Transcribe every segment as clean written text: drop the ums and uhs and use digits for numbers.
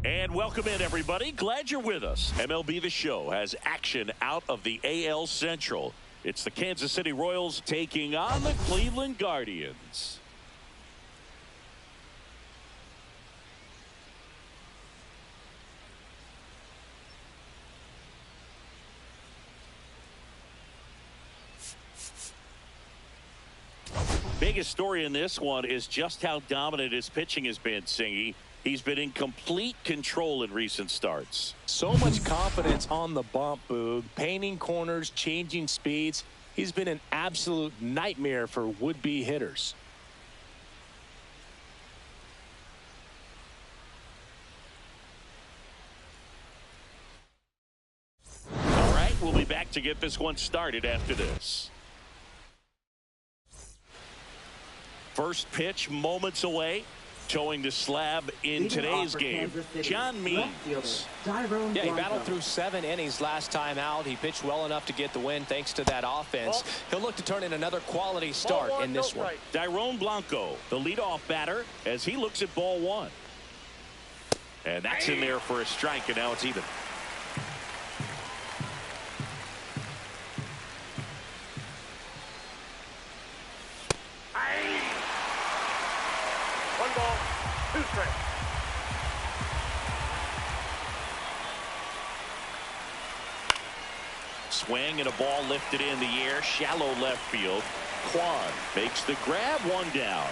And welcome in, everybody. Glad you're with us. MLB The Show has action out of the AL Central. It's the Kansas City Royals taking on the Cleveland Guardians. Biggest story in this one is just how dominant his pitching has been, Singy. He's been in complete control in recent starts. So much confidence on the bump, Boog. Painting corners, changing speeds. He's been an absolute nightmare for would-be hitters. All right, we'll be back to get this one started after this. First pitch moments away. Towing the slab in today's game, John Means. Yeah, he battled through 7 innings last time out. He pitched well enough to get the win thanks to that offense. He'll look to turn in another quality start in this one. Dairon Blanco, the leadoff batter, as he looks at ball 1. And that's in there for a strike, and now it's even. Swing and a ball lifted in the air, shallow left field. Kwan makes the grab, 1 down.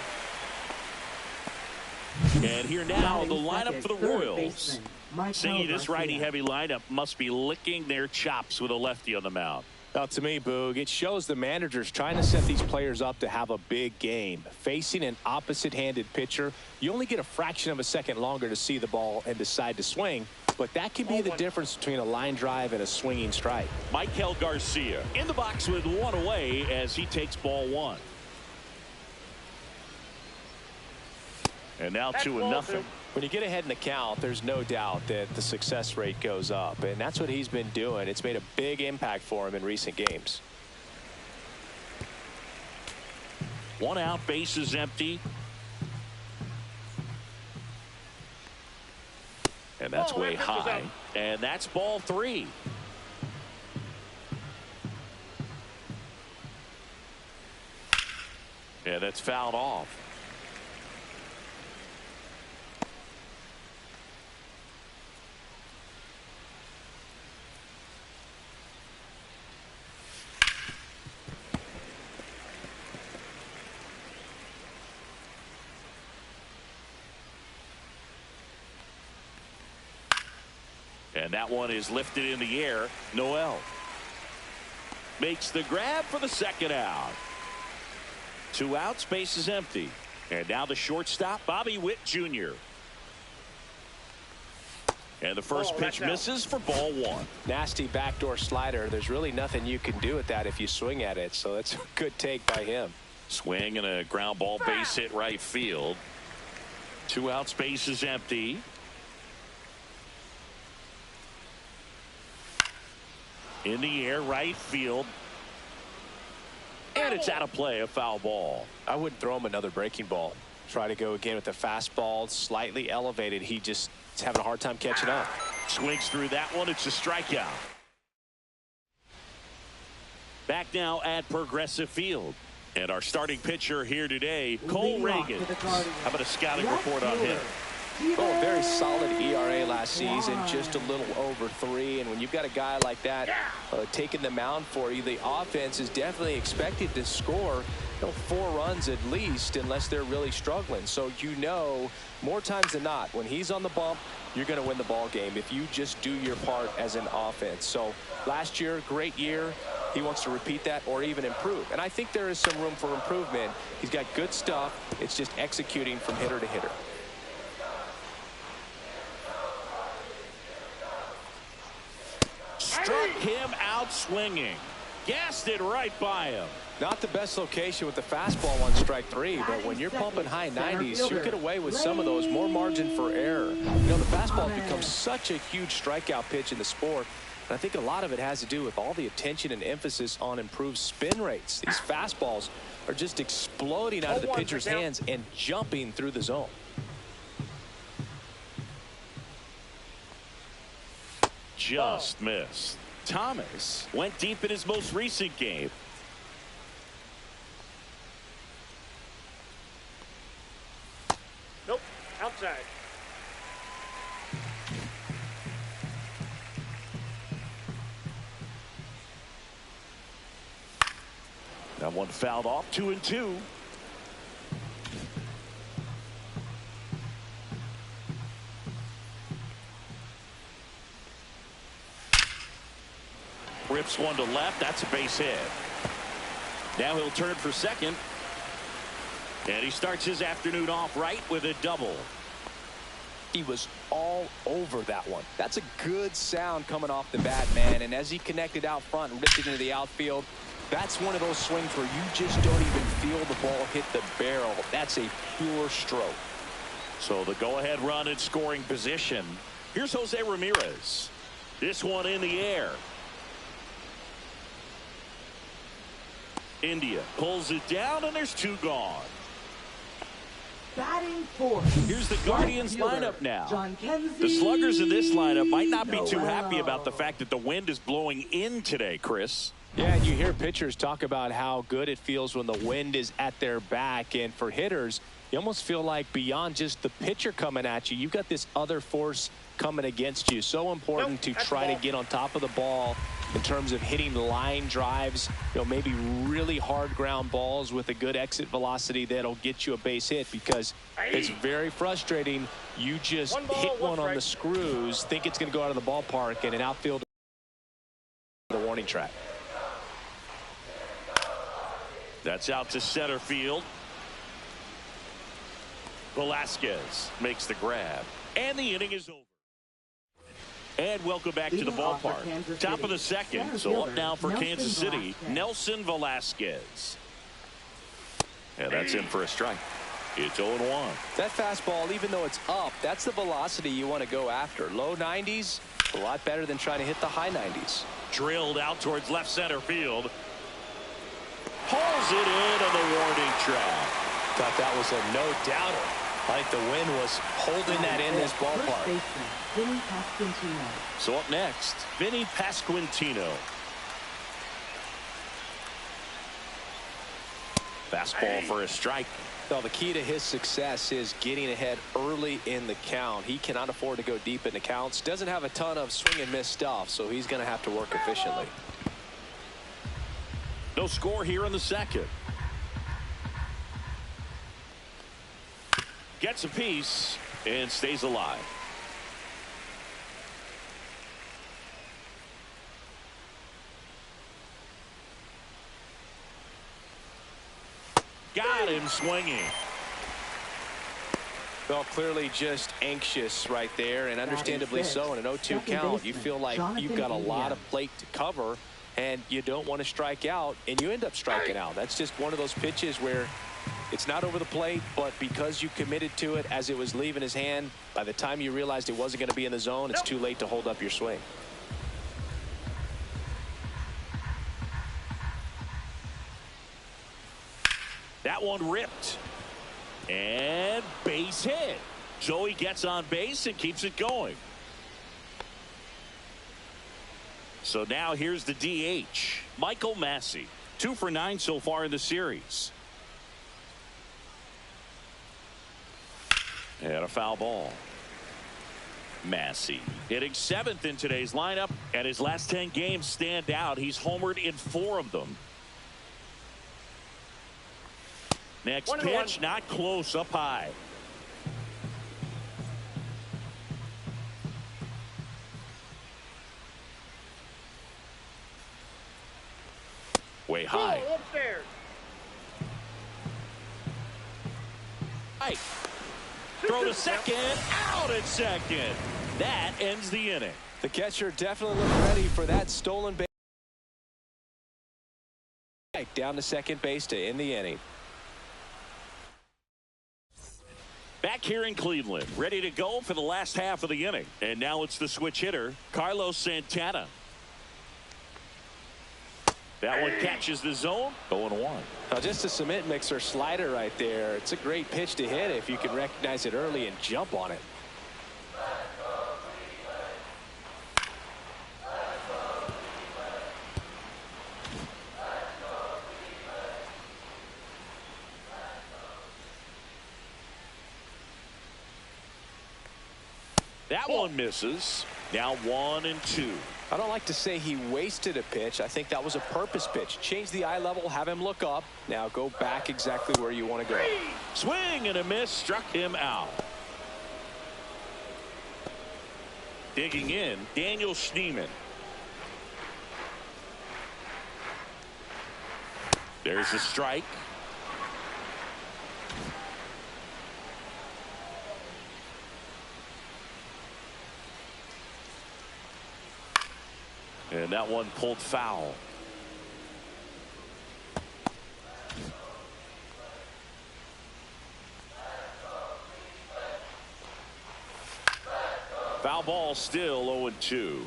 And here now the lineup for the Royals. Singy, this righty-heavy lineup must be licking their chops with a lefty on the mound. Now, to me, Boog, it shows the manager's trying to set these players up to have a big game. Facing an opposite-handed pitcher, you only get a fraction of a second longer to see the ball and decide to swing. But that can be the difference between a line drive and a swinging strike. Michael Garcia in the box with 1 away as he takes ball 1. And now 2-0. When you get ahead in the count, there's no doubt that the success rate goes up, and that's what he's been doing. It's made a big impact for him in recent games. 1 out, bases empty. And that's way high. And that's ball 3. And that's fouled off. And that one is lifted in the air. Noel makes the grab for the 2nd out. 2 outs, base is empty. And now the shortstop, Bobby Witt Jr. And the first pitch misses for ball 1. Nasty backdoor slider. There's really nothing you can do with that if you swing at it. So that's a good take by him. Swing and a ground ball, base hit right field. 2 outs, base is empty. In the air, right field. And it's out of play, a foul ball. I wouldn't throw him another breaking ball. Try to go again with the fastball, slightly elevated. He just is having a hard time catching up. Swings through that one. It's a strikeout. Back now at Progressive Field. And our starting pitcher here today, Cole Reagan. How about a scouting report on him? Oh, very solid ERA last season, just a little over 3. And when you've got a guy like that taking the mound for you, the offense is definitely expected to score 4 runs at least, unless they're really struggling. So more times than not, when he's on the bump, you're going to win the ball game if you just do your part as an offense. So last year, great year. He wants to repeat that or even improve. And I think there is some room for improvement. He's got good stuff. It's just executing from hitter to hitter. Struck him out swinging. Gassed it right by him. Not the best location with the fastball on strike 3, but when you're pumping high 90s, you get away with some of those, more margin for error. The fastball becomes such a huge strikeout pitch in the sport. And I think a lot of it has to do with all the attention and emphasis on improved spin rates. These fastballs are just exploding out of the pitcher's hands and jumping through the zone. just missed. Thomas went deep in his most recent game. Nope, outside. That one fouled off. 2-2. Rips one to left. That's a base hit. Now he'll turn for second. And he starts his afternoon off right with a double. He was all over that one. That's a good sound coming off the bat, man. And as he connected out front and ripped it into the outfield, that's one of those swings where you just don't even feel the ball hit the barrel. That's a pure stroke. So the go-ahead run in scoring position. Here's Jose Ramirez. This one in the air. India pulls it down, and there's two gone. Batting fourth. Here's the Guardians lineup now. The sluggers in this lineup might not be too happy about the fact that the wind is blowing in today, Chris. Yeah, and you hear pitchers talk about how good it feels when the wind is at their back. And for hitters, you almost feel like beyond just the pitcher coming at you, you've got this other force coming against you. So important to try to get on top of the ball in terms of hitting line drives, maybe really hard ground balls with a good exit velocity that'll get you a base hit, because it's very frustrating. You just hit one on the screws, think it's going to go out of the ballpark, and an outfielder the warning track. That's out to center field. Velasquez makes the grab, and the inning is over. And welcome back to the ballpark. Top of the second. So up now for Kansas City, Nelson Velasquez. And that's in for a strike. It's 0-1. That fastball, even though it's up, that's the velocity you want to go after. Low 90s, a lot better than trying to hit the high 90s. Drilled out towards left center field. Hauls it in on the warning track. Thought that was a no-doubter. I think the wind was holding that in this ballpark. So up next, Vinny Pasquantino. Fastball for a strike. Well, the key to his success is getting ahead early in the count. He cannot afford to go deep in the counts. Doesn't have a ton of swing and miss stuff, so he's going to have to work efficiently. No score here in the second. Gets a piece and stays alive. Got him swinging. Well, clearly just anxious right there, and understandably so. In an 0-2 count, you feel like you've got a lot of plate to cover, and you don't want to strike out, and you end up striking out. That's just one of those pitches where it's not over the plate, but because you committed to it as it was leaving his hand, by the time you realized it wasn't going to be in the zone, it's too late to hold up your swing. That one ripped. And base hit. So he gets on base and keeps it going. So now here's the DH, Michael Massey. 2 for 9 so far in the series. And a foul ball. Massey hitting 7th in today's lineup, and his last 10 games stand out. He's homered in 4 of them. Next pitch, not close, up high. Way high. Upstairs. Right. Throw to second, out at second. That ends the inning. The catcher definitely looked ready for that stolen base. Down to second base to end the inning. Back here in Cleveland, ready to go for the last half of the inning. And now it's the switch hitter, Carlos Santana. That one catches the zone. 0-1. Now just a cement mixer slider right there. It's a great pitch to hit if you can recognize it early and jump on it. That one misses. Now 1-2. I don't like to say he wasted a pitch. I think that was a purpose pitch. Change the eye level, have him look up. Now go back exactly where you want to go. Swing and a miss, struck him out. Digging in, Daniel Schneemann. There's a strike. And that one pulled foul. Foul ball, still 0-2.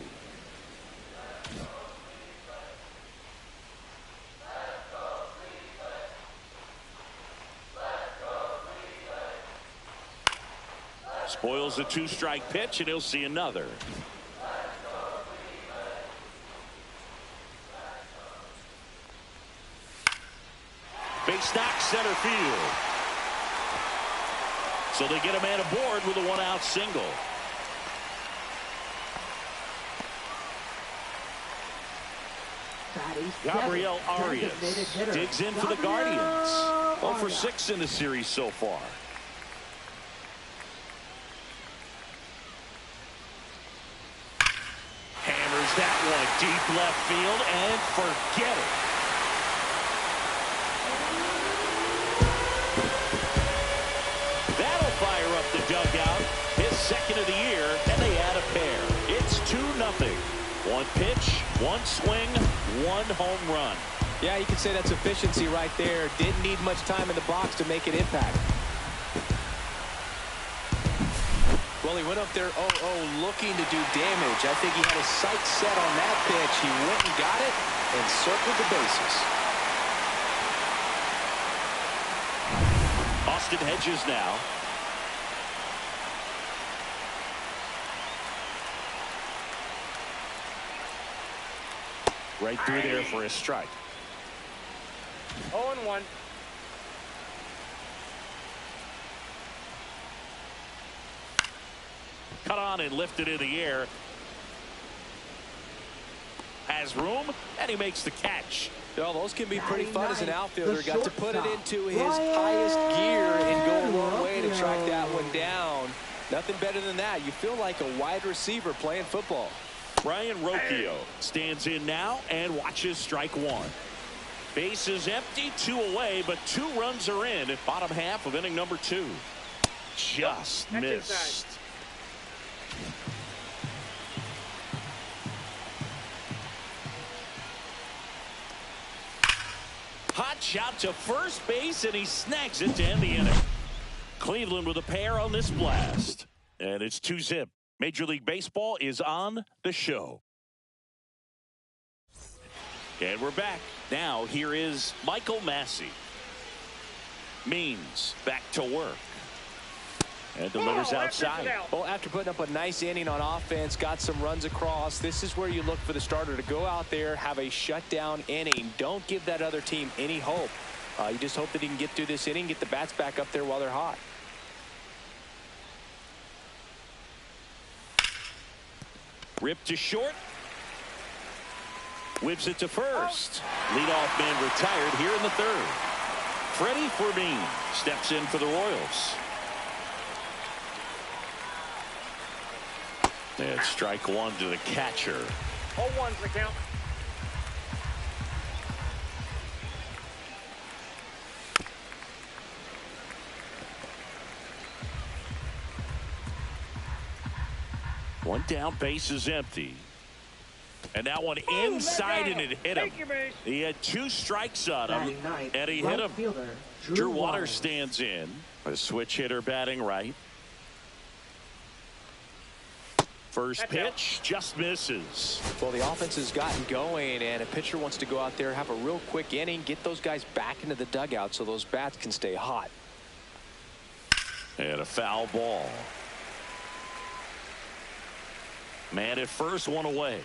Spoils a 2-strike pitch, and he'll see another. Base knock, center field. So they get a man aboard with a 1-out single. Gabriel Arias digs in for the Guardians. 0 for 6 in the series so far. Hammers that one deep left field and forget it. That'll fire up the dugout. His second of the year, and they add a pair. It's 2-0. One pitch, one swing, one home run. Yeah, you can say that's efficiency right there. Didn't need much time in the box to make an impact. Well, he went up there 0-0 looking to do damage. I think he had his sights set on that pitch. He went and got it and circled the bases. Austin Hedges now. Right through there for a strike. 0-1. Cut on and lifted in the air. Has room, and he makes the catch. Well, those can be pretty fun as an outfielder. Got to put it into his highest gear and go a long way to track that one down. Nothing better than that. You feel like a wide receiver playing football. Brian Rocchio stands in now and watches strike one. Base is empty, 2 away, but 2 runs are in at bottom half of inning number 2. Just missed. Hot shot to first base, and he snags it to end the inning. Cleveland with a pair on this blast. And it's 2-0. Major League Baseball is on the show. And we're back. Now here is Michael Massey. Means back to work. And delivers outside. Well, after putting up a nice inning on offense, got some runs across, this is where you look for the starter to go out there, have a shutdown inning. Don't give that other team any hope. You just hope that he can get through this inning, get the bats back up there while they're hot. Ripped to short. Whips it to first. Leadoff man retired here in the 3rd. Freddie Fermin steps in for the Royals. And strike one to the catcher. 0-1's the count. One down, base is empty. And that one inside, and it hit him. He had 2 strikes on him, and he hit him. Drew Waters stands in. A switch hitter batting right. First pitch just misses. Well, the offense has gotten going, and a pitcher wants to go out there, have a real quick inning, get those guys back into the dugout so those bats can stay hot. And a foul ball. Man at first, 1 away.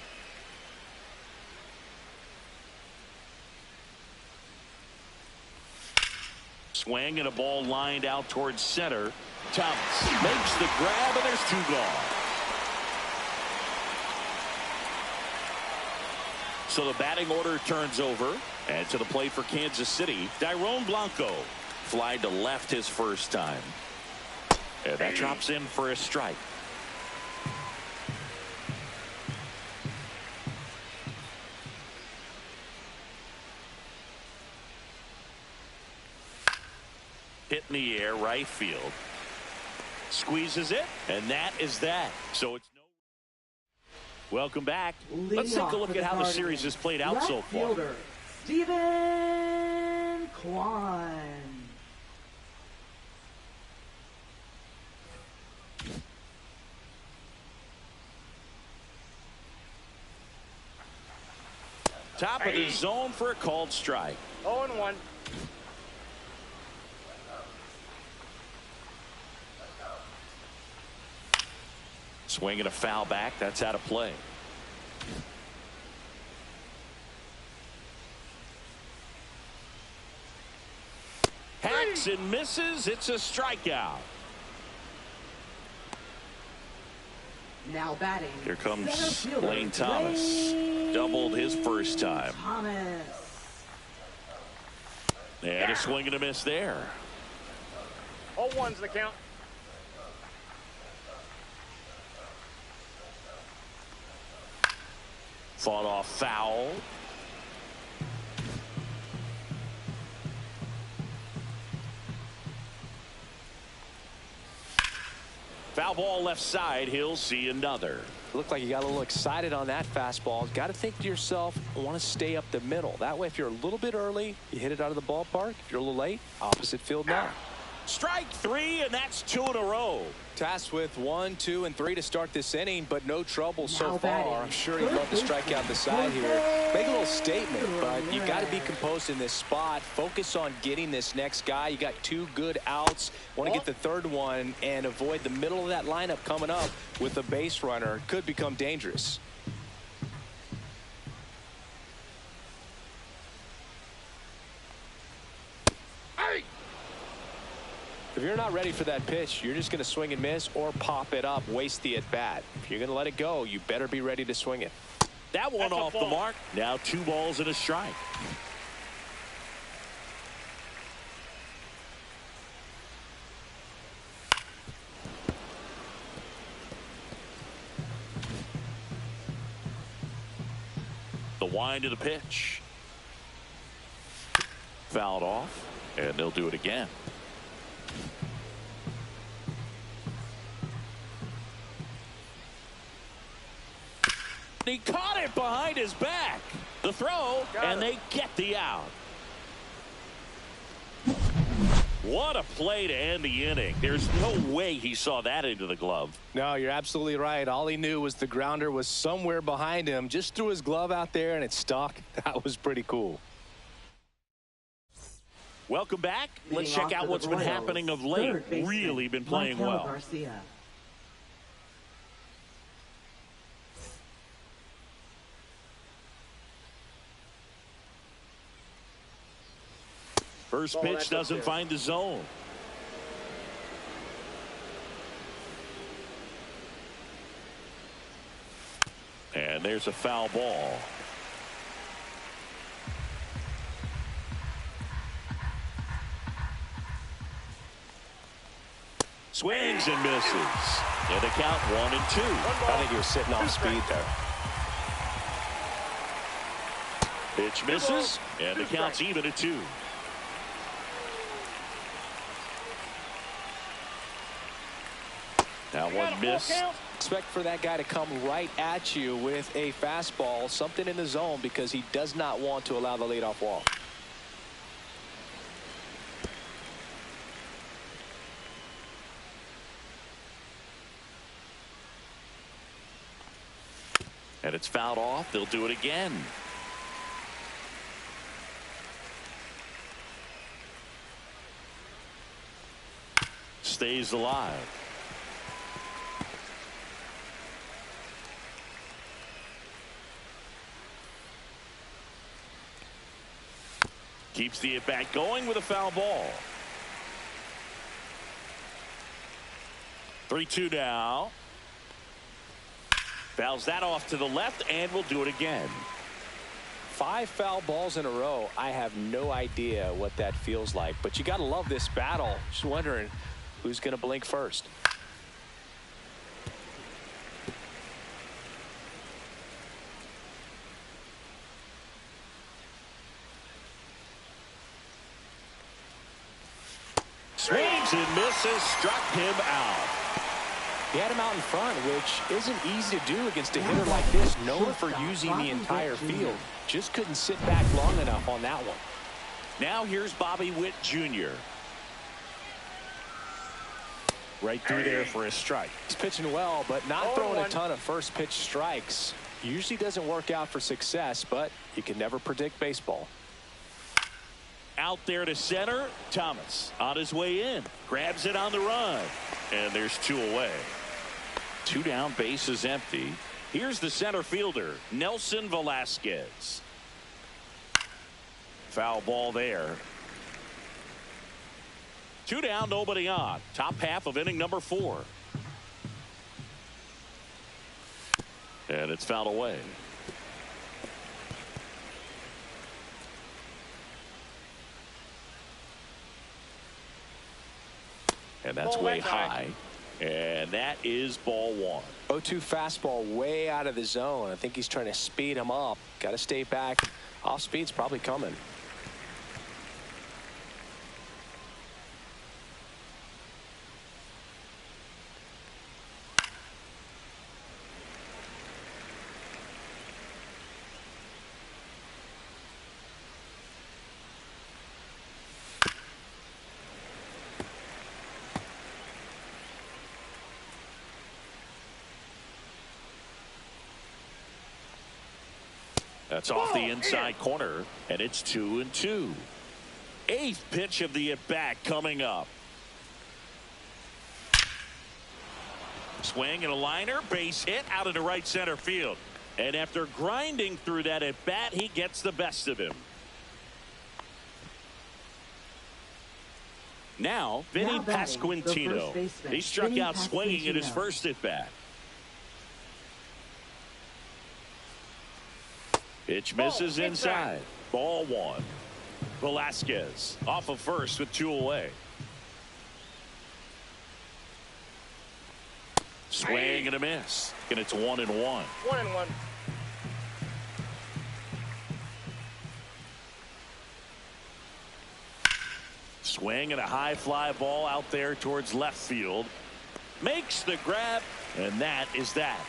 Swing and a ball lined out towards center. Thomas makes the grab, and there's 2 gone. So the batting order turns over. And to the plate for Kansas City, Dairon Blanco. Fly to left his first time. And that drops in for a strike. Hit in the air, right field. Squeezes it, and that is that. So it's no. Welcome back. Let's take a look at how the series has played out so far. Steven Kwan. Top of the zone for a called strike. 0-1. Swinging a foul back. That's out of play. Hacks and misses. It's a strikeout. Now batting. Here comes center fielder, Lane Thomas. Doubled his first time. Thomas. And a swing and a miss there. 0-1's the count. Fought off foul. Foul ball left side. He'll see another. Looked like you got a little excited on that fastball. Got to think to yourself, I want to stay up the middle. That way, if you're a little bit early, you hit it out of the ballpark. If you're a little late, opposite field now. Strike three, and that's 2 in a row. Tasked with 1, 2, and 3 to start this inning, but no trouble so Now far. batting. I'm sure he'd love to strike out the side here. Make a little statement, but you got to be composed in this spot. Focus on getting this next guy. You got 2 good outs. Want to get the third one and avoid the middle of that lineup coming up with a base runner. Could become dangerous. If you're not ready for that pitch, you're just going to swing and miss or pop it up, waste the at-bat. If you're going to let it go, you better be ready to swing it. That one off the mark. Now 2 balls and a strike. The wind of the pitch. Fouled off, and they'll do it again. He caught it behind his back. The throw, and they get the out. What a play to end the inning. There's no way he saw that into the glove. No, you're absolutely right. All he knew was the grounder was somewhere behind him. Just threw his glove out there, and it stuck. That was pretty cool. Welcome back. Let's check out what's been happening of late. Really been playing well. Garcia. First pitch doesn't find the zone. And there's a foul ball. Swings and misses. And the count 1 and 2. I think he was sitting off speed there. Pitch misses. And the count's even at 2. That one missed. Expect for that guy to come right at you with a fastball, something in the zone, because he does not want to allow the leadoff walk. And it's fouled off. They'll do it again. Stays alive. Keeps the at-bat going with a foul ball. 3-2 now. Fouls that off to the left, and we'll do it again. 5 foul balls in a row. I have no idea what that feels like, but you got to love this battle. Just wondering who's going to blink first. Swings and misses, struck him out. He had him out in front, which isn't easy to do against a hitter like this, known for using the entire field. Just couldn't sit back long enough on that one. Now here's Bobby Witt Jr. Right through there for a strike. He's pitching well, but not throwing a ton of first pitch strikes. Usually doesn't work out for success, but you can never predict baseball. Out there to center. Thomas on his way in. Grabs it on the run. And there's 2 away. 2 down, bases empty. Here's the center fielder, Nelson Velasquez. Foul ball there. 2 down, nobody on. Top half of inning number 4. And it's fouled away. And that's way high. And that is ball 1. 0-2 fastball way out of the zone. I think he's trying to speed him up. Got to stay back. Off speed's probably coming. That's off the inside corner, and it's 2-2. 8th pitch of the at-bat coming up. Swing and a liner, base hit out into right center field. And after grinding through that at-bat, he gets the best of him. Now, Vinny Pasquantino. He struck out swinging in his first at-bat. Pitch misses inside. Ball 1. Velasquez off of first with 2 away. Swing and a miss. And it's 1-1. 1-1. Swing and a high fly ball out there towards left field. Makes the grab, and that is that.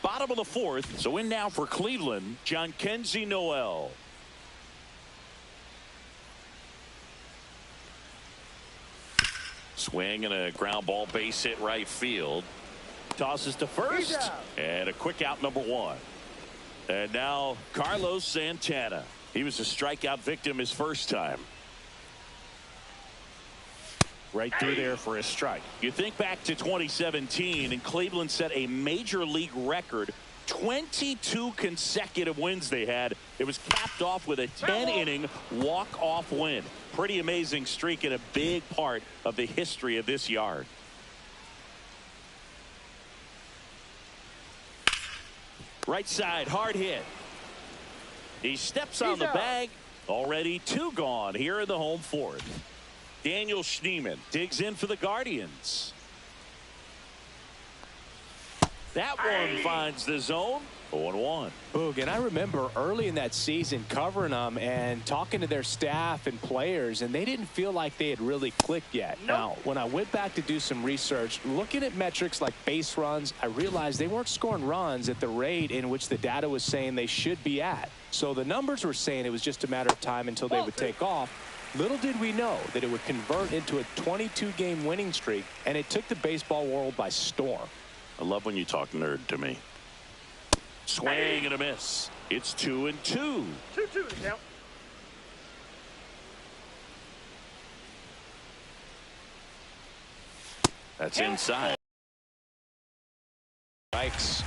Bottom of the 4th, so in now for Cleveland, Jhonkensy Noel. Swing and a ground ball, base hit right field. Tosses to first, and a quick out, number 1. And now Carlos Santana. He was a strikeout victim his first time. Right through there for a strike. You think back to 2017, and Cleveland set a major league record. 22 consecutive wins they had. It was capped off with a 10-inning walk-off win. Pretty amazing streak and a big part of the history of this yard. Right side, hard hit. He steps on the bag. Already 2 gone here in the home 4th. Daniel Schneemann digs in for the Guardians. That one finds the zone. 0-1. Boog, and I remember early in that season covering them and talking to their staff and players, and they didn't feel like they had really clicked yet. Now, when I went back to do some research, looking at metrics like base runs, I realized they weren't scoring runs at the rate in which the data was saying they should be at. So the numbers were saying it was just a matter of time until they would take off. Little did we know that it would convert into a 22-game winning streak, and it took the baseball world by storm. I love when you talk nerd to me. Swing and a miss. It's 2-2. 2-2 to count. That's inside. Strikes.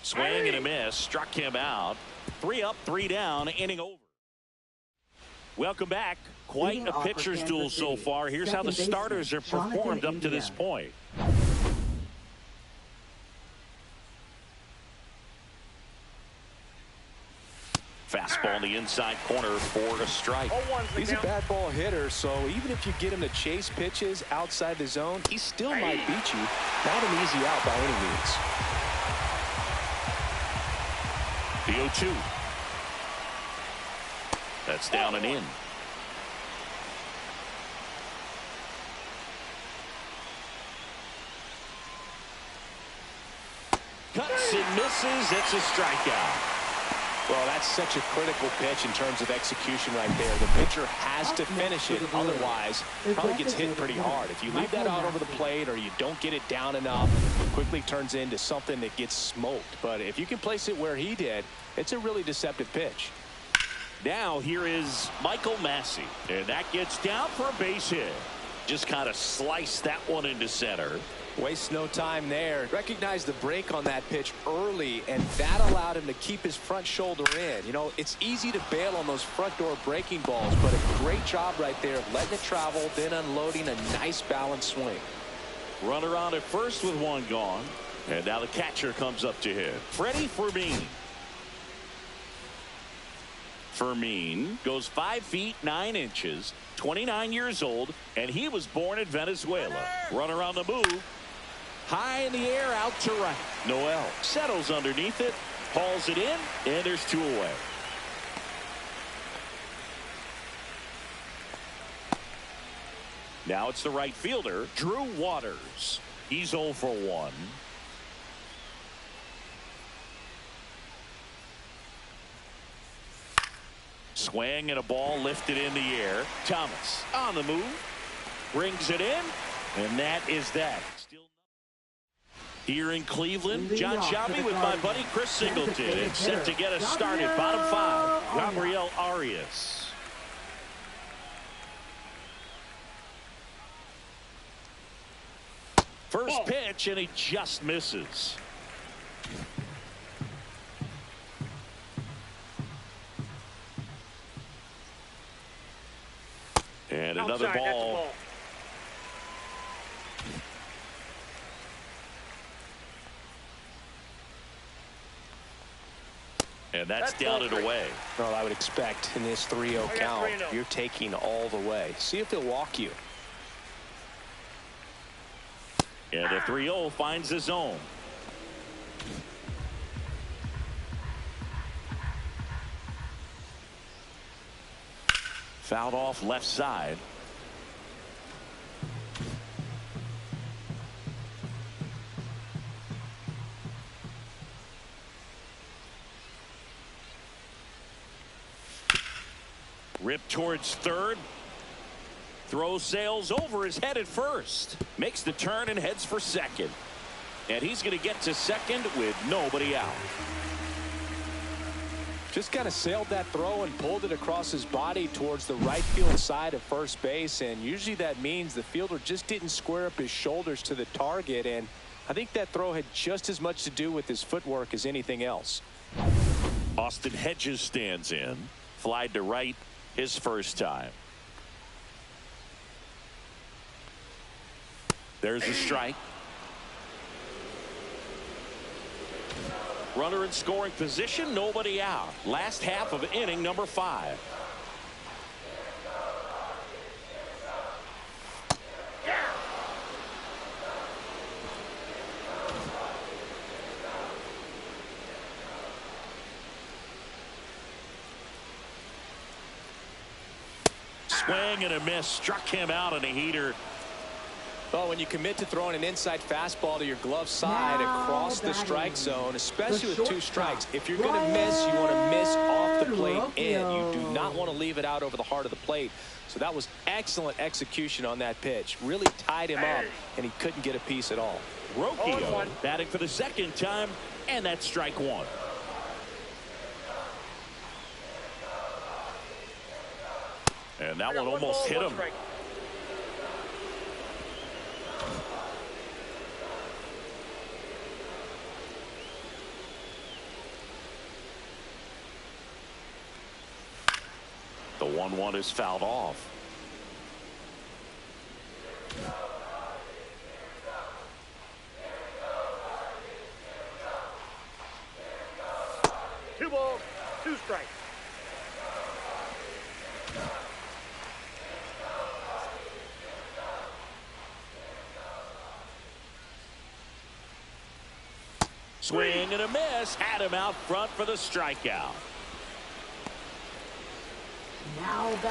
Swing and a miss. Struck him out. 3 up, 3 down. Inning over. Welcome back. Quite a pitcher's duel so far. Here's how the starters have performed up to this point. on the inside corner for a strike. 0-1's the He's a count. bad ball hitter, so even if you get him to chase pitches outside the zone, he still might beat you. Not an easy out by any means. The 0-2. That's down and in. Cuts and misses. It's a strikeout. Well, that's such a critical pitch in terms of execution right there. The pitcher has to finish it. Otherwise, probably gets hit pretty hard. If you leave that out over the plate or you don't get it down enough, it quickly turns into something that gets smoked. But if you can place it where he did, it's a really deceptive pitch. Now here is Michael Massey. And that gets down for a base hit. Just kind of sliced that one into center. Wastes no time there. Recognized the break on that pitch early, and that allowed him to keep his front shoulder in. You know, it's easy to bail on those front door breaking balls, but a great job right there of letting it travel, then unloading a nice balanced swing. Runner on at first with one gone. And now the catcher comes up to him. Freddie Fermin. Fermin goes 5 feet 9 inches, 29 years old, and he was born in Venezuela. Runner on the move. High in the air, out to right. Noel settles underneath it, hauls it in, and there's 2 away. Now it's the right fielder, Drew Waters. He's 0 for 1. Swing and a ball lifted in the air. Thomas on the move, brings it in, and that is that. Still here in Cleveland, John Shelby with my buddy Chris Singleton, set to get us started. Bottom 5, Gabriel Arias. First pitch, and he just misses. And another Outside, that's ball. a ball. And that's That's down ball and 3. Well, I would expect in this 3-0 got count, 3-0. you're taking all the way. See if they'll walk you. And the 3-0 finds the zone. Fouled off left side. Ripped towards third. Throw sails over his head at first. Makes the turn and heads for second. And he's going to get to second with nobody out. Just kind of sailed that throw and pulled it across his body towards the right field side of first base. And usually that means the fielder just didn't square up his shoulders to the target. And I think that throw had just as much to do with his footwork as anything else. Austin Hedges stands in. Flied to right his first time. There's a strike. Runner in scoring position, nobody out. Last half of inning number 5. Swing and a miss, struck him out on a heater. Well, when you commit to throwing an inside fastball to your glove side across the strike zone, especially with 2 strikes, if you're going to miss, you want to miss off the plate in. You do not want to leave it out over the heart of the plate. So that was excellent execution on that pitch. Really tied him up, and he couldn't get a piece at all. Rocchio batting for the second time, and that's strike 1. And that one almost hit him. The 1-1 is fouled off. Two balls, 2 strikes. Swing and a miss. Had him out front for the strikeout.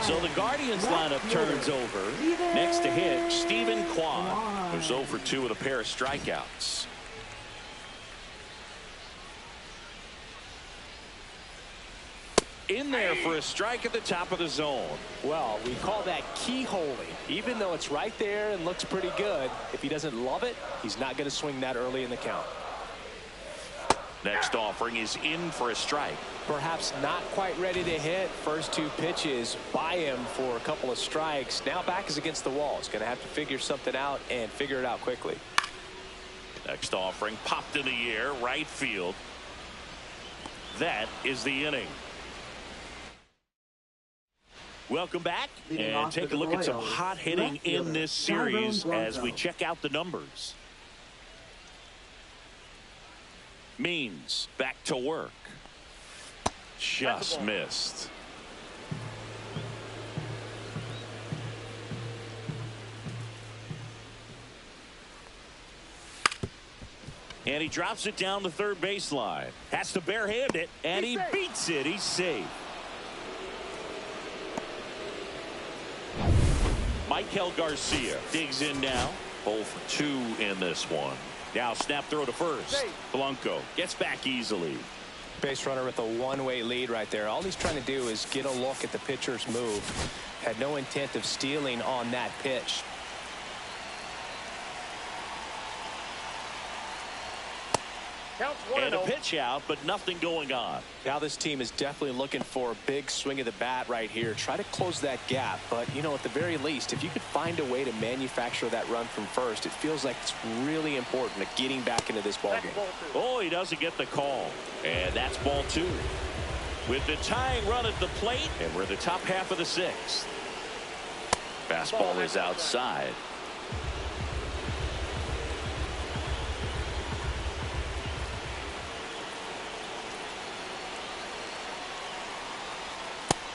So the Guardians lineup turns over. Next to hit, Stephen Kwan, who's 0 for 2 with a pair of strikeouts. In there for a strike at the top of the zone. Well, we call that keyholing. Even though it's right there and looks pretty good, if he doesn't love it, he's not going to swing that early in the count. Next offering is in for a strike. Perhaps not quite ready to hit. First 2 pitches by him for a couple of strikes. Now back is against the wall. He's going to have to figure something out and figure it out quickly. Next offering popped in the air, right field. That is the inning. Welcome back and take a look at some hot hitting in this series as we check out the numbers. Means back to work. Just missed. And he drops it down the third baseline. Has to barehand it, and he beats it. He's safe. Michael Garcia digs in now. 0 for 2 in this one. Now snap throw to first. Blanco gets back easily. Base runner with a one-way lead right there. All he's trying to do is get a look at the pitcher's move. Had no intent of stealing on that pitch. And a pitch out, but nothing going on. Now this team is definitely looking for a big swing of the bat right here. Try to close that gap. But, you know, at the very least, if you could find a way to manufacture that run from first, it feels like it's really important to getting back into this ballgame. Oh, he doesn't get the call. And that's ball 2. With the tying run at the plate, and we're the top half of the 6th. Fastball is outside.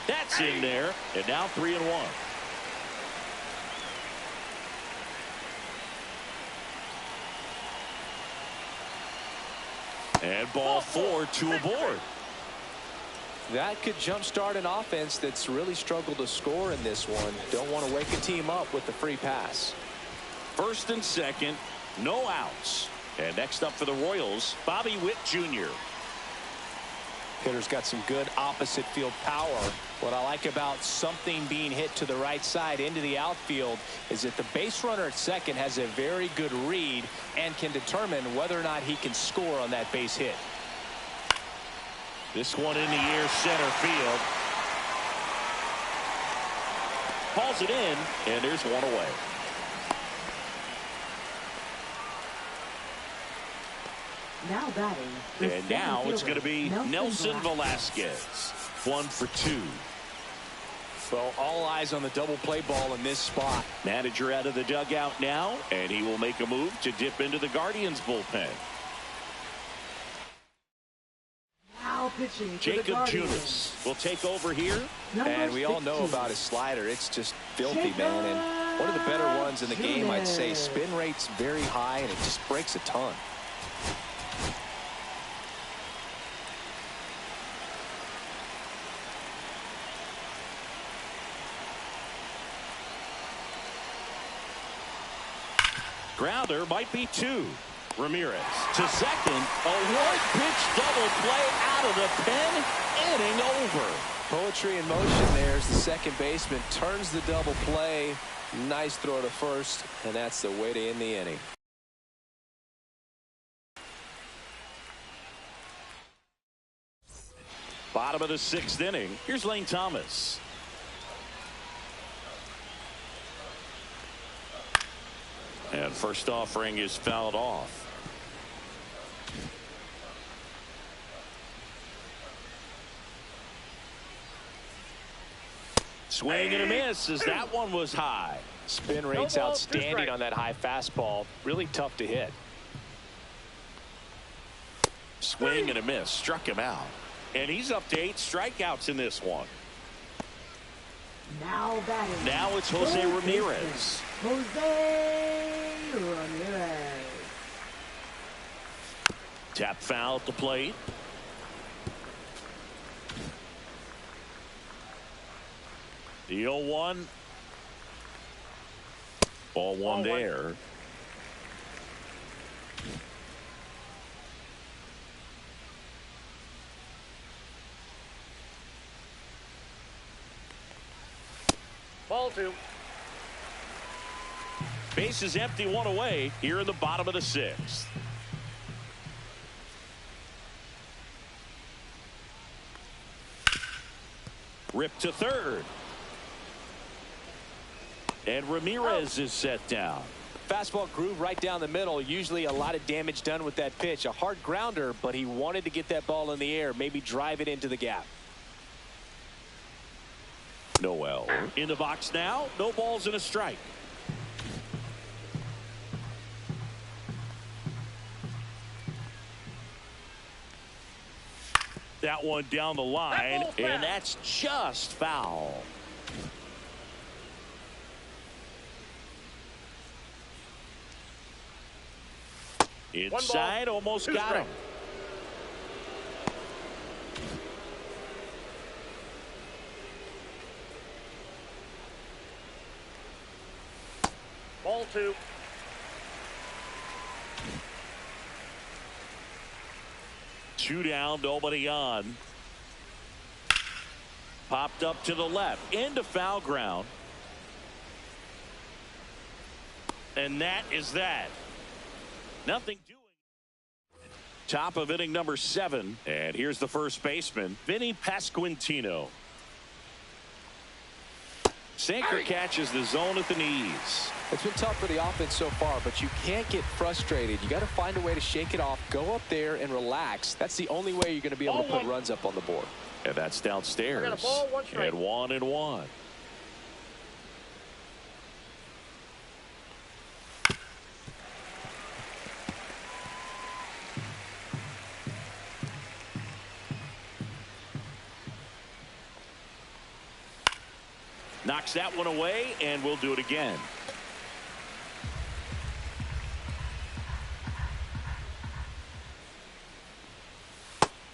That's in there, and now 3-1. And ball 4, 2 aboard. That could jumpstart an offense that's really struggled to score in this one. Don't want to wake a team up with the free pass. First and second, no outs. And next up for the Royals, Bobby Witt Jr. Hitter's got some good opposite field power. What I like about something being hit to the right side into the outfield is that the base runner at second has a very good read and can determine whether or not he can score on that base hit. This one in the air, center field. Hauls it in, and there's one away. Now batting. And now it's going to be Nelson Velasquez. 1 for 2. Well, all eyes on the double play ball in this spot. Manager out of the dugout now, and he will make a move to dip into the Guardians bullpen. Now pitching Jacob Junis will take over here. And we all know about his slider. It's just filthy, man. And one of the better ones in the game, I'd say. Spin rate's very high, and it just breaks a ton. Grounder might be 2. Ramirez to second. A one-pitch double play out of the pen. Inning over. Poetry in motion there as the second baseman turns the double play. Nice throw to first, and that's the way to end the inning. Bottom of the 6th inning. Here's Lane Thomas. And first offering is fouled off. Swing and a miss as that one was high. Spin rate's outstanding on that high fastball. Really tough to hit. Swing and a miss. Struck him out. And he's up to 8 strikeouts in this one. Now batting. Now it's Jose Ramirez. Jose Ramirez. Tap foul at the plate. The 0-1. Ball one there. Ball 2. Base is empty, one away here in the bottom of the 6th. Ripped to third. And Ramirez is set down. Fastball groove right down the middle. Usually a lot of damage done with that pitch. A hard grounder, but he wanted to get that ball in the air, maybe drive it into the gap. Noel in the box now. No balls and a strike. That one down the line, and that's just foul. Inside, almost got him. Ball 2. Two down, nobody on. Popped up to the left, into foul ground. And that is that. Nothing doing. Top of inning number 7. And here's the first baseman, Vinny Pasquantino. Sinker catches the zone at the knees. It's been tough for the offense so far, but you can't get frustrated. You got to find a way to shake it off, go up there and relax. That's the only way you're going to be able to put runs up on the board. And that's downstairs. I got a ball, 1 strike. And 1-1. Knocks that one away, and we'll do it again.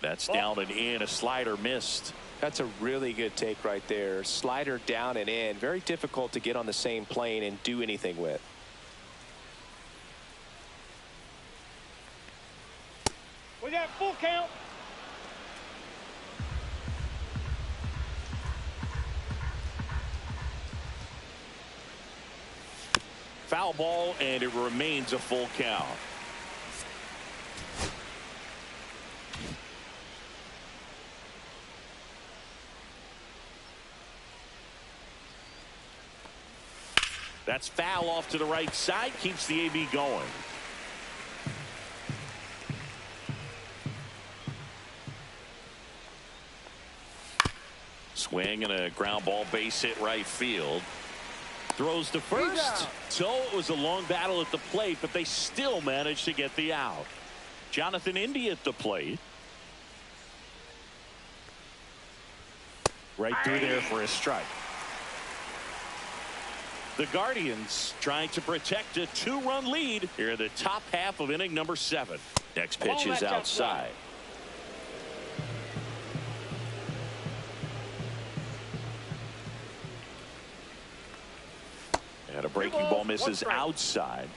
That's down and in. A slider missed. That's a really good take right there. Slider down and in. Very difficult to get on the same plane and do anything with. We got full count. Foul ball, and it remains a full count. That's foul off to the right side. Keeps the AB going. Swing and a ground ball, base hit right field. Throws to first. So it was a long battle at the plate, but they still managed to get the out. Jonathan India at the plate. Right through there for a strike. The Guardians trying to protect a 2-run lead here in the top half of inning number 7. Next pitch is outside. And a breaking ball misses outside.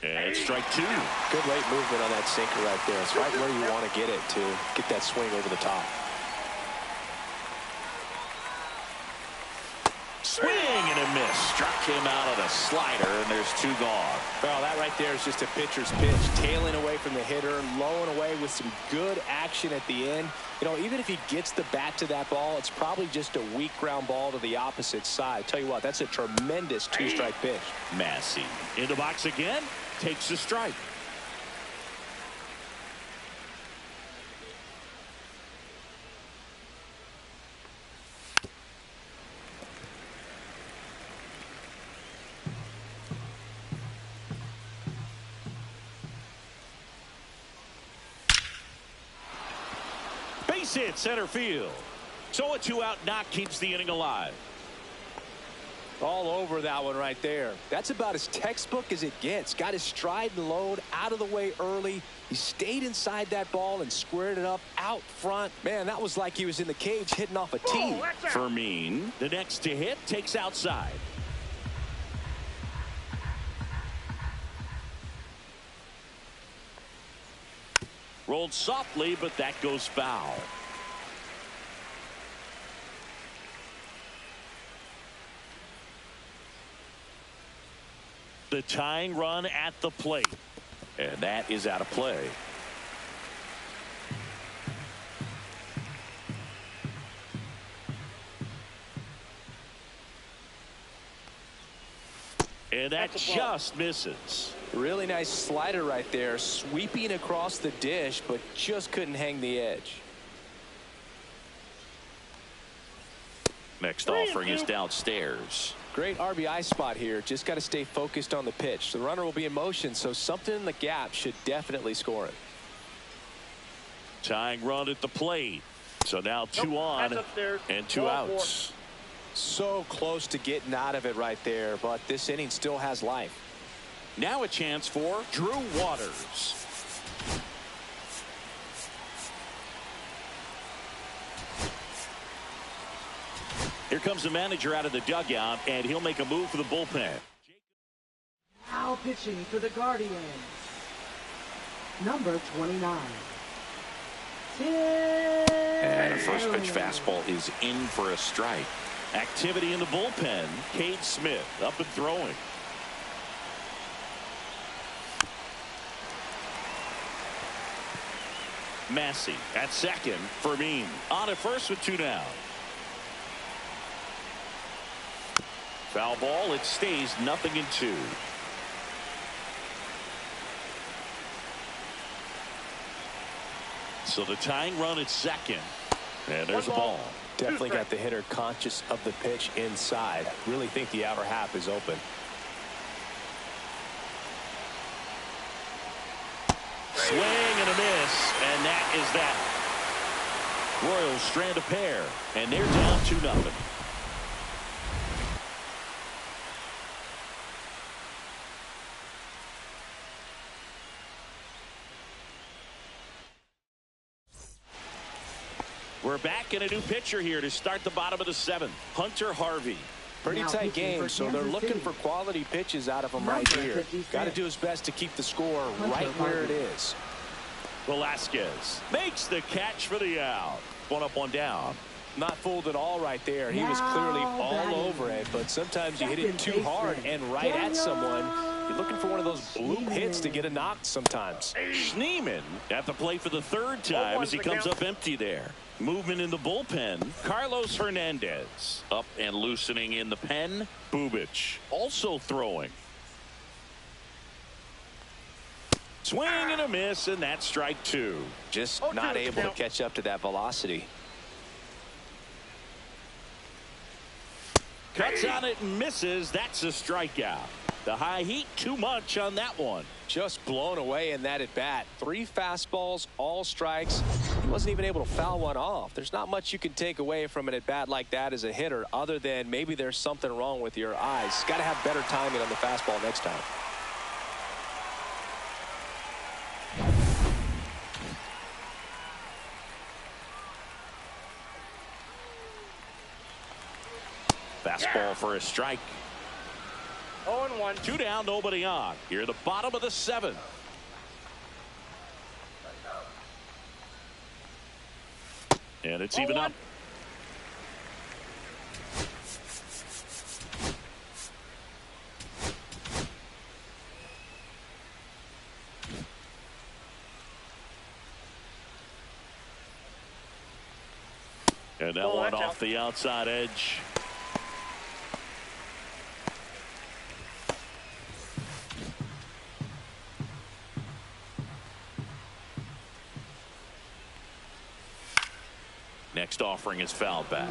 And strike 2. Good late movement on that sinker right there. It's right where you want to get it to get that swing over the top. Swing and a miss. Struck him out of the slider, and there's 2 gone. Well, that right there is just a pitcher's pitch. Tailing away from the hitter, lowing away with some good action at the end. You know, even if he gets the bat to that ball, it's probably just a weak ground ball to the opposite side. Tell you what, that's a tremendous 2-strike pitch. Massey in the box again. Takes a strike. Base hit center field. So a 2-out knock keeps the inning alive. All over that one right there. That's about as textbook as it gets. Got his stride and load out of the way early. He stayed inside that ball and squared it up out front. Man, that was like he was in the cage hitting off a tee. Fermin, the next to hit, takes outside. Rolled softly, but that goes foul. The tying run at the plate. And that is out of play. And that just misses. Really nice slider right there, sweeping across the dish, but just couldn't hang the edge. Next offering is downstairs. Great RBI spot here. Just got to stay focused on the pitch. The runner will be in motion, so something in the gap should definitely score it. Tying run at the plate. So now 2 on and 2 outs. So close to getting out of it right there, but this inning still has life. Now a chance for Drew Waters. Here comes the manager out of the dugout, and he'll make a move for the bullpen. Now pitching for the Guardians, number 29. And a first pitch fastball is in for a strike. Activity in the bullpen. Cade Smith up and throwing. Massey at second. Fermin on at first with 2 down. Foul ball. It stays 0-2. So the tying run at second. And there's a ball. Definitely got the hitter conscious of the pitch inside. Really think the outer half is open. Swing and a miss, and that is that. Royals strand a pair, and they're down 2-0. We're back in a new pitcher here to start the bottom of the 7th. Hunter Harvey. Pretty Now tight pitching game, for so they're Kansas looking City, for quality pitches out of him right number here. 56. Got to do his best to keep the score right where it is. Velasquez makes the catch for the out. 1 up, 1 down. Not fooled at all right there. He was clearly Now all batting. over it, but sometimes you hit it too hard and right at someone. You're looking for one of those bloop hits to get a knock sometimes. Schneemann at the plate for the 3rd time as he comes up empty there. Movement in the bullpen. Carlos Hernandez up and loosening in the pen. Bubic also throwing. Swing and a miss, and that's strike 2. Just not able to catch up to that velocity. Cuts on it and misses. That's a strikeout. The high heat, too much on that one. Just blown away in that at bat. 3 fastballs, all strikes. He wasn't even able to foul one off. There's not much you can take away from an at bat like that as a hitter, other than maybe there's something wrong with your eyes. Got to have better timing on the fastball next time. Fastball for a strike. 0-1. 2 down, nobody on. Here, the bottom of the 7th. And it's even up. And that one off the outside edge. Next offering is fouled back.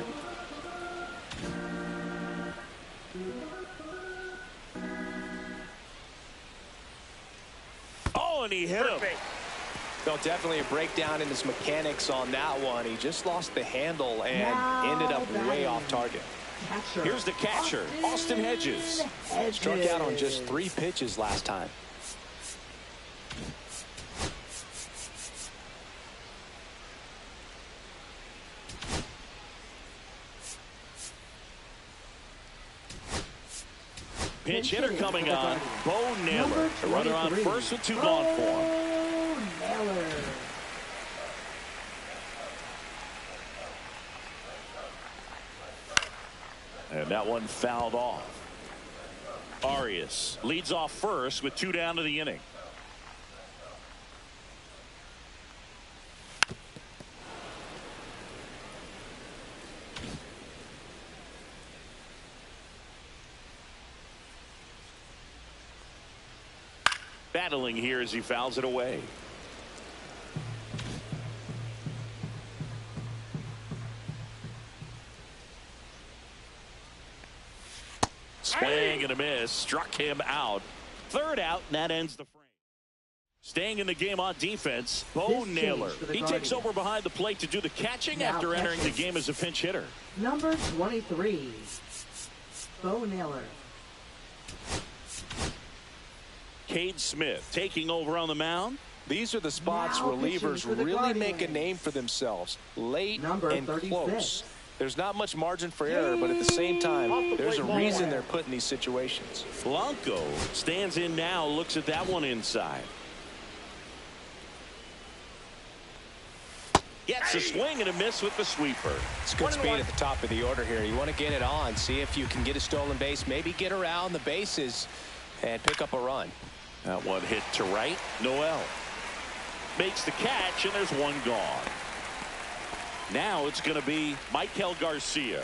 Oh, and he hit him. No, definitely a breakdown in his mechanics on that one. He just lost the handle and ended up way off target. Here's the catcher, Austin Hedges. Struck out on just 3 pitches last time. Pinch hitter coming on, Bo Naylor. The runner on first with 2 gone for him. And that one fouled off. Arias leads off first with 2 down to the inning. Battling here as he fouls it away. Swing and a miss. Struck him out. 3rd out, and that ends the frame. Staying in the game on defense, Bo Naylor. He takes over behind the plate to do the catching after entering the game as a pinch hitter. Number 23, Bo Naylor. Cade Smith taking over on the mound. These are the spots relievers really make a name for themselves. Late and close. There's not much margin for error, but at the same time, there's a reason they're put in these situations. Blanco stands in now, looks at that one inside. Gets a swing and a miss with the sweeper. It's good speed at the top of the order here. You want to get it on, see if you can get a stolen base, maybe get around the bases and pick up a run. That one hit to right. Noel makes the catch, and there's 1 gone. Now it's going to be Michael Garcia.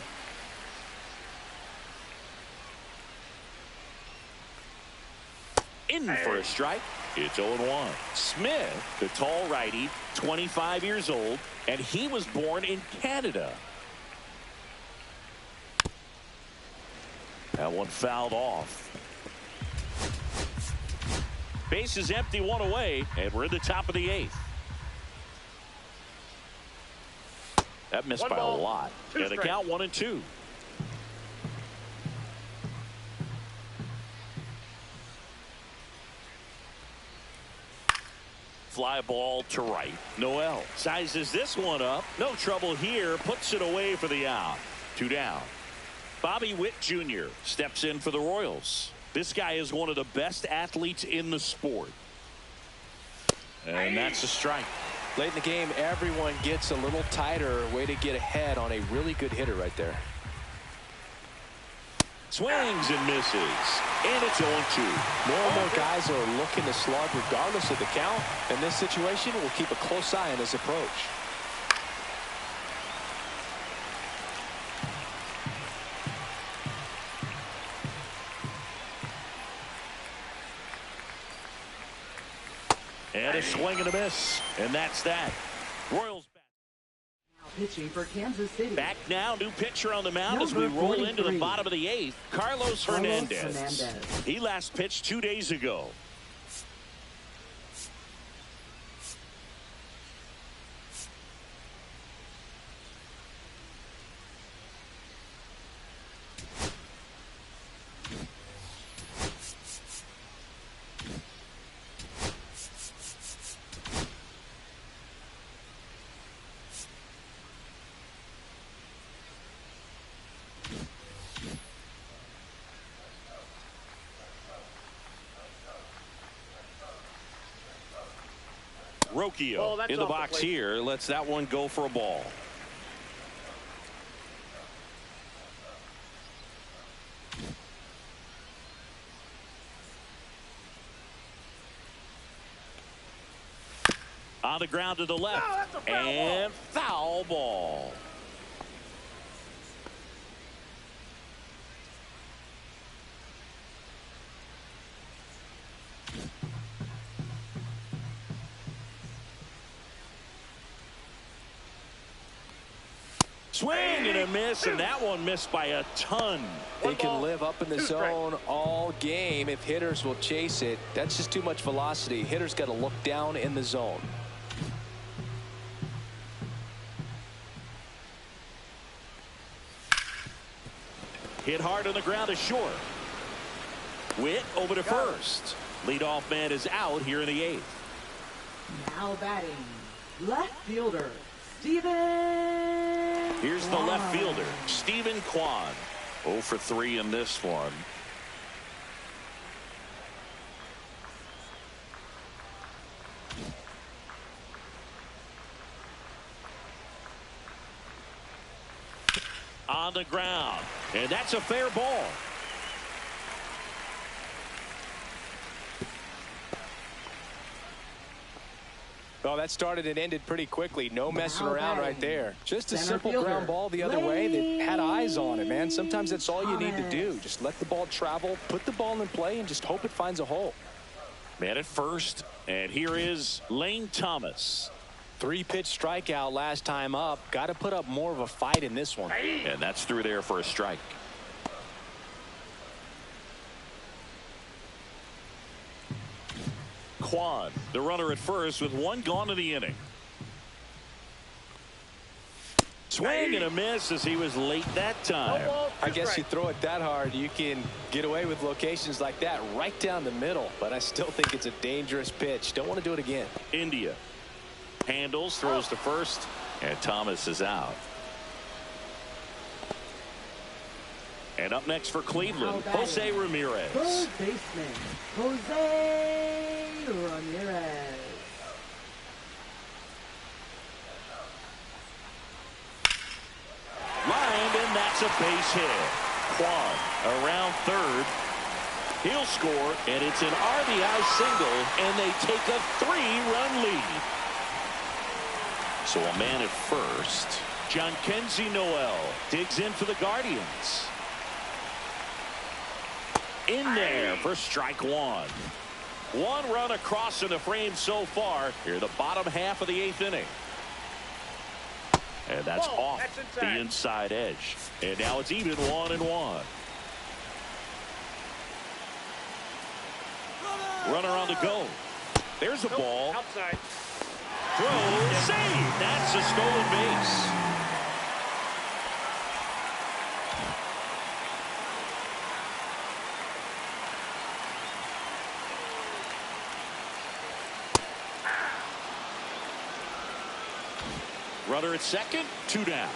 In for a strike. It's 0-1. Smith, the tall righty, 25 years old, and he was born in Canada. That one fouled off. Base is empty, 1 away, and we're in the top of the 8th. That missed by a lot. And the count 1-2. Fly ball to right. Noel sizes this one up. No trouble here. Puts it away for the out. 2 down. Bobby Witt Jr. steps in for the Royals. This guy is one of the best athletes in the sport. And that's a strike. Late in the game, everyone gets a little tighter. Way to get ahead on a really good hitter right there. Swings and misses. And it's 0-2. More and more guys are looking to slug regardless of the count. In this situation, we'll keep a close eye on his approach. And a swing and a miss. And that's that. Royals back. Now pitching for Kansas City. Back now, new pitcher on the mound as we roll into the bottom of the 8th. Carlos Hernandez. He last pitched 2 days ago. Rocchio in the box here. Lets that one go for a ball. On the ground to the left. And foul ball. Swing and a miss, and that one missed by a ton. They can live up in the zone all game if hitters will chase it. That's just too much velocity. Hitters got to look down in the zone. Hit hard on the ground is short. Witt over to first. Leadoff man is out here in the 8th. Now batting, left fielder, Steven Here's the left fielder, Steven Kwan. 0 for 3 in this one. On the ground, and that's a fair ball. Well, that started and ended pretty quickly. No messing around right there. Just a Center simple fielder, ground ball the other way that had eyes on it, man. Sometimes that's all you need to do. Just let the ball travel, put the ball in play, and just hope it finds a hole. Man at first, and here is Lane Thomas. 3-pitch strikeout last time up. Got to put up more of a fight in this one. And that's through there for a strike. Kwan, the runner at first with 1 gone in the inning. Swing and a miss as he was late that time. I guess you throw it that hard, you can get away with locations like that right down the middle. But I still think it's a dangerous pitch. Don't want to do it again. India handles, throws to first, and Thomas is out. And up next for Cleveland, Jose Ramirez. third baseman, Jose Ramirez. Lined, and that's a base hit. Kwan around third. He'll score, and it's an RBI single, and they take a 3-run lead. So a man at first. Jhonkensy Noel digs in for the Guardians. In there for strike 1. 1 run across in the frame so far. Here the bottom half of the 8th inning. And that's off the inside edge. And now it's even 1-1. Runner on the go. There's the ball. Outside. Throw, save. That's a stolen base. Runner at second, 2 down.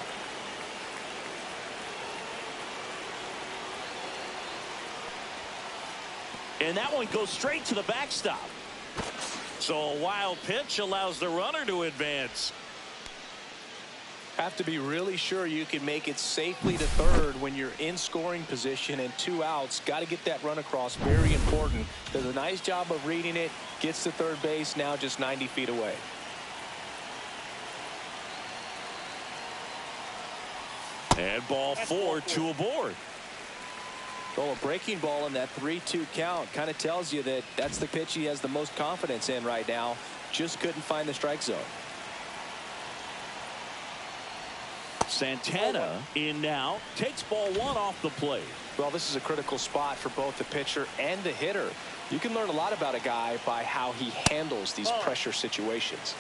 And that one goes straight to the backstop. So a wild pitch allows the runner to advance. Have to be really sure you can make it safely to third when you're in scoring position and 2 outs. Got to get that run across. Very important. Does a nice job of reading it. Gets to third base, now just 90 feet away. And ball 4, 2 aboard. Well, a breaking ball in that 3-2 count kind of tells you that that's the pitch he has the most confidence in right now. Just couldn't find the strike zone. Santana in now, takes ball 1 off the plate. Well, this is a critical spot for both the pitcher and the hitter. You can learn a lot about a guy by how he handles these pressure situations.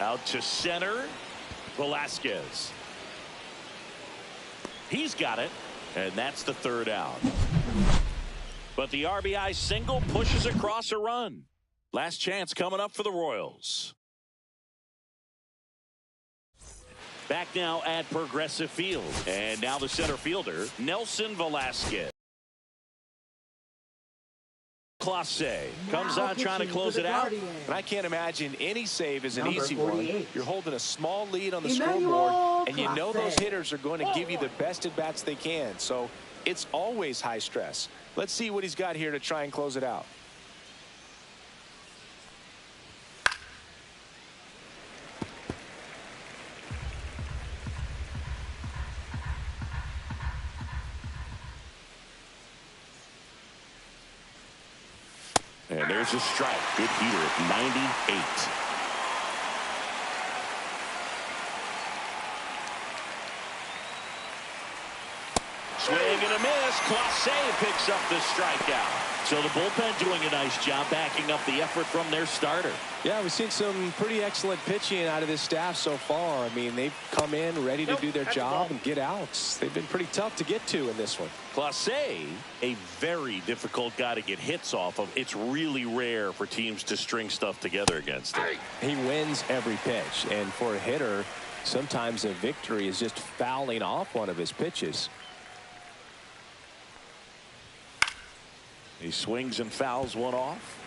Out to center, Velasquez. He's got it, and that's the 3rd out. But the RBI single pushes across a run. Last chance coming up for the Royals. Back now at Progressive Field. And now the center fielder, Nelson Velasquez. Clase comes on trying to close it out. And I can't imagine any save is an Number easy 48. one. You're holding a small lead on the Emmanuel scoreboard, and you know Clase. those hitters are going to give you the best at bats they can. So it's always high stress. Let's see what he's got here to try and close it out. And there's a strike. Good heater at 98. Swing and a miss. Clase picks up the strikeout. So the bullpen doing a nice job backing up the effort from their starter. Yeah, we've seen some pretty excellent pitching out of this staff so far. I mean, they've come in ready to do their job and get outs. They've been pretty tough to get to in this one. Clase, a very difficult guy to get hits off of. It's really rare for teams to string stuff together against him. He wins every pitch, and for a hitter, sometimes a victory is just fouling off one of his pitches. He swings and fouls one off.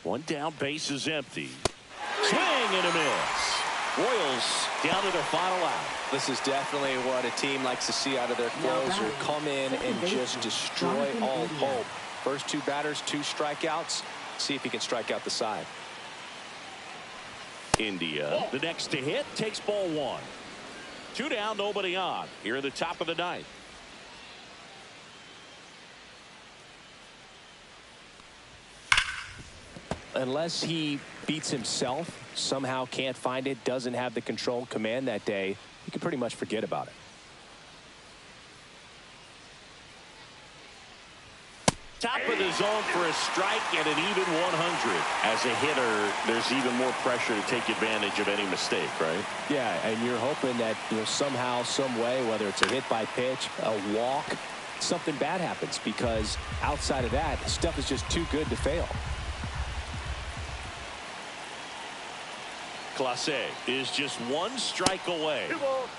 One down, base is empty. Swing and a miss. Royals down to their final out. This is definitely what a team likes to see out of their closer. Come in and just destroy all hope. First two batters, 2 strikeouts. See if he can strike out the side. India, the next to hit, takes ball 1. 2 down, nobody on. Here in the top of the 9th. Unless he beats himself, somehow can't find it, doesn't have the control command that day, you can pretty much forget about it. Top of the zone for a strike and an even 100. As a hitter, there's even more pressure to take advantage of any mistake, right? Yeah, and you're hoping that somehow, some way, whether it's a hit by pitch, a walk, something bad happens, because outside of that, stuff is just too good to fail. Clase is just 1 strike away.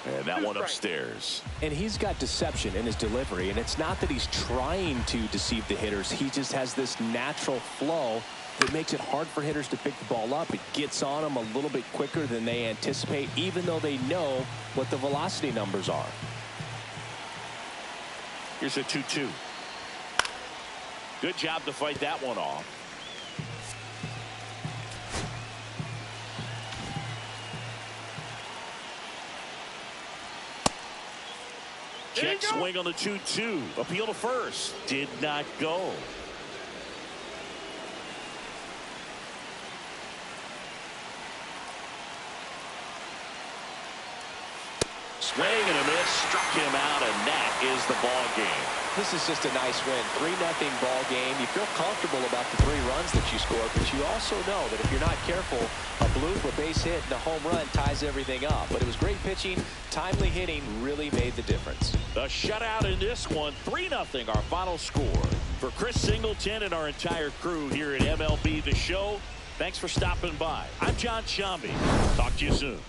And that one upstairs. And he's got deception in his delivery, and it's not that he's trying to deceive the hitters. He just has this natural flow that makes it hard for hitters to pick the ball up. It gets on them a little bit quicker than they anticipate, even though they know what the velocity numbers are. Here's a 2-2. Good job to fight that one off. Check swing on the 2-2. Appeal to first. Did not go. Swing and a miss. Struck him out, and that is the ball game. This is just a nice win. 3-0 ball game. You feel comfortable about the 3 runs that you scored, but you also know that if you're not careful, a bloop, a base hit, and a home run ties everything up. But it was great pitching. Timely hitting really made the difference. A shutout in this one. 3-0 our final score. For Chris Singleton and our entire crew here at MLB The Show, thanks for stopping by. I'm John Shambi. Talk to you soon.